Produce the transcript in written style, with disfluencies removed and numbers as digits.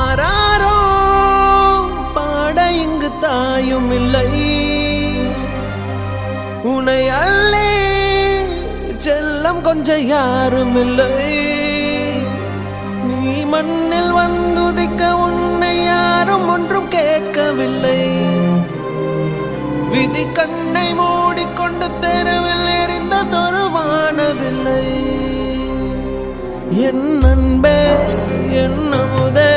ஆராரோ பாட இங்கு தாயும் இல்லை, உன்னை அல்லே செல்லம் கொஞ்சம் யாரும் இல்லை. நீ மண்ணில் வந்துதிக்க உன்னை யாரும் ஒன்றும் கேட்கவில்லை. விதி கண்ணை மூடிக்கொண்டு தெருவில் எரிந்ததொரு வானவில்லை. என் அன்பே என் அமுதே